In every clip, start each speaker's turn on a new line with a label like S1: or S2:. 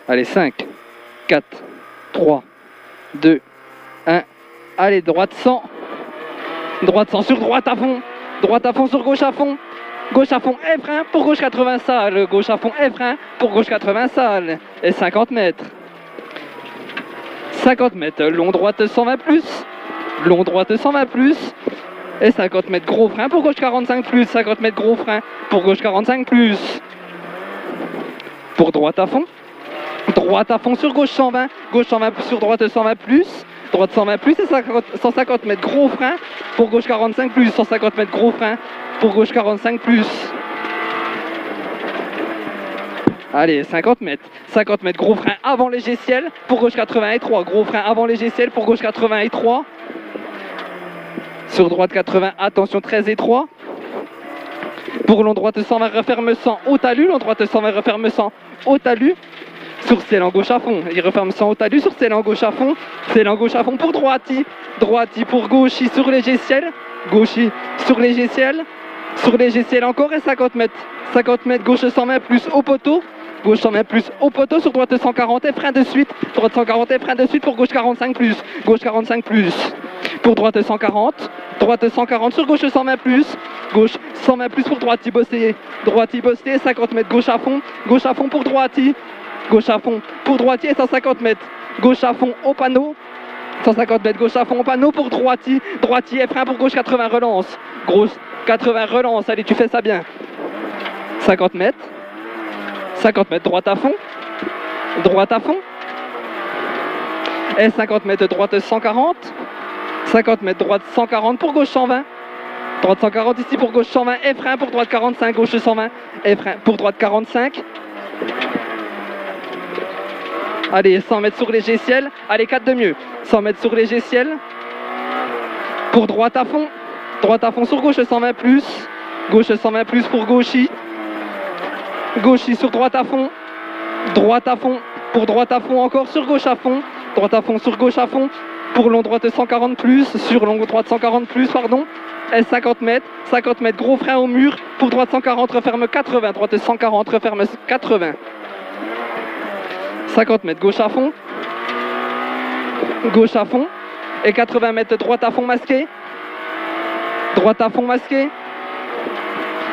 S1: Allez, 5, 4, 3, 2, 1. Allez, droite 100. Droite 100 sur droite à fond. Droite à fond sur gauche à fond. Gauche à fond et frein pour gauche 80 salles. Gauche à fond et frein pour gauche 80 salles. Et 50 mètres. 50 mètres. Long droite 120 plus. Long droite 120 plus. Et 50 mètres gros frein pour gauche 45 plus. 50 mètres gros frein pour gauche 45 plus. Pour droite à fond. Droite à fond sur gauche 120. Gauche 120 sur droite 120 plus. Droite 120 plus et 150 mètres gros frein pour gauche 45 plus. 150 mètres gros frein pour gauche 45 plus. Allez, 50 mètres. 50 mètres gros frein avant léger ciel pour gauche 80 et 3. Gros frein avant léger ciel pour gauche 80 et 3. Sur droite 80, attention très étroit. Pour long droite 120, referme 100 au talus. Long droite 120, referme 100 au talus. Sur ciel en gauche à fond. Il referme 100 au talus sur ciel en gauche à fond. Ciel en gauche à fond pour droiti. Droiti pour gauchi sur léger ciel. Gauchi sur léger ciel. Sur léger ciel encore et 50 mètres. 50 mètres gauche 120 plus au poteau. Gauche 120 plus au poteau sur droite 140 et frein de suite. Droite 140 et frein de suite pour gauche 45 plus. Gauche 45 plus. Pour droite 140. Droite 140 sur gauche 120 plus. Gauche 120 plus pour droiti bossé. Droiti bossé 50 mètres gauche à fond. Gauche à fond pour droiti. Gauche à fond pour droitier 150 mètres. Gauche à fond au panneau. 150 mètres gauche à fond au panneau pour droitier. Droitier et frein pour gauche 80 relance. Grosse 80 relance. Allez, tu fais ça bien. 50 mètres. 50 mètres droite à fond. Droite à fond. Et 50 mètres droite 140. 50 mètres droite 140 pour gauche 120. Droite 140 ici pour gauche 120 et frein pour droite 45. Gauche 120 et frein pour droite 45. Allez, 100 mètres sur léger ciel. Allez, 4 de mieux. 100 mètres sur léger ciel. Pour droite à fond. Droite à fond sur gauche 120 plus. Gauche 120 plus pour gauchi. Gauchi sur droite à fond. Droite à fond. Pour droite à fond encore sur gauche à fond. Droite à fond sur gauche à fond. Pour long droite 140 plus. Sur long droite 140 plus, pardon. Et 50 mètres. 50 mètres gros frein au mur. Pour droite 140 referme 80. Droite 140 referme 80. 50 mètres gauche à fond. Gauche à fond. Et 80 mètres droite à fond masqué. Droite à fond masqué.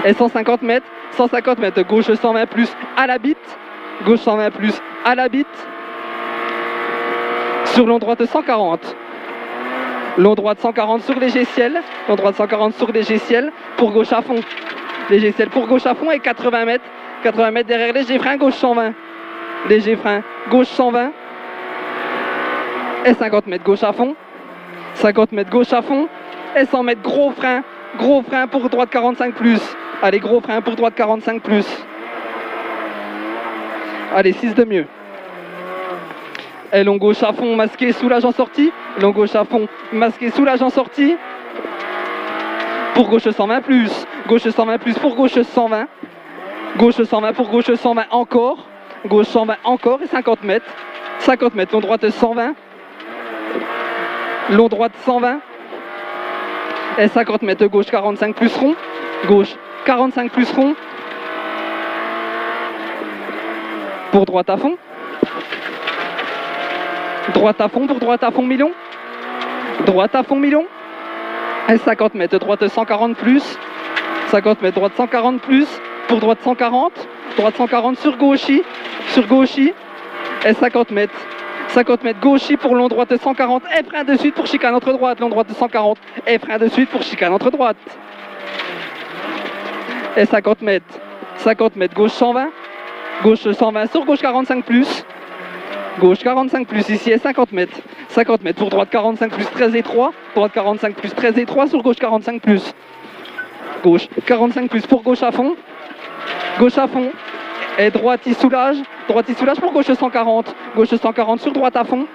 S1: Et 150 mètres. 150 mètres gauche 120 plus à la bite. Gauche 120 plus à la bite. Sur long droite 140. Long droite 140 sur léger ciel. Long droite 140 sur léger ciel. Pour gauche à fond. Léger ciel pour gauche à fond et 80 mètres. 80 mètres derrière léger frein gauche 120. Léger frein gauche 120. Et 50 mètres gauche à fond. 50 mètres gauche à fond. Et 100 mètres gros frein. Gros frein pour droite 45 plus. Allez, gros frein pour droite 45 plus. Allez, 6 de mieux. Et long gauche à fond masqué soulage en sortie. Long gauche à fond masqué soulage en sortie. Pour gauche 120 plus. Gauche 120 plus pour gauche 120. Gauche 120 pour gauche 120 encore. Gauche 120 encore et 50 mètres. 50 mètres, long droite 120. Long droite 120. Et 50 mètres gauche 45 plus rond. Gauche 45 plus rond. Pour droite à fond. Droite à fond pour droite à fond million. Droite à fond million. Et 50 mètres droite 140 plus. 50 mètres droite 140 plus. Pour droite 140. Droite 140 sur gauchi. Sur gauchi. Et 50 mètres. 50 mètres gauchi pour long droite 140. Et frein de suite pour chicane entre droite. Long droite 140. Et frein de suite pour chicane entre droite. Et 50 mètres. 50 mètres gauche 120. Gauche 120 sur gauche 45 plus. Gauche 45 plus ici et 50 mètres. 50 mètres pour droite 45 plus très étroit. Droite 45 plus très étroit sur gauche 45 plus. Gauche 45 plus pour gauche à fond. Gauche à fond. Et droite il soulage. Droite il soulage pour gauche 140. Gauche 140 sur droite à fond.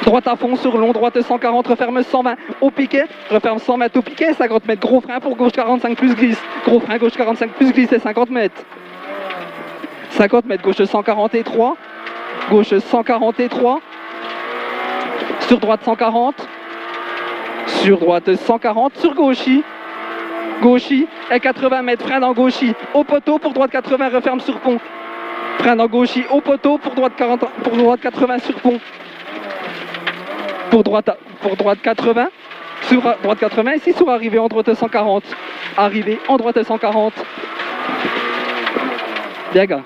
S1: Droite à fond sur long droite 140. Referme 120 au piquet. Referme 100 mètres au piquet. 50 mètres gros frein pour gauche 45 plus glisse. Gros frein gauche 45 plus glisse et 50 mètres. 50 mètres gauche 143. Gauche 143. Sur droite 140. Sur droite 140. Sur gauchi. Gauchi. Et 80 mètres frein dans gauchi. Au poteau pour droite 80. Referme sur pont. Frein dans gauche au poteau pour droite 40, pour droite 80 sur pont. Pour droite 80. Sur droite 80 ici sur arrivée en droite 140. Arrivée en droite 140. Bien gars.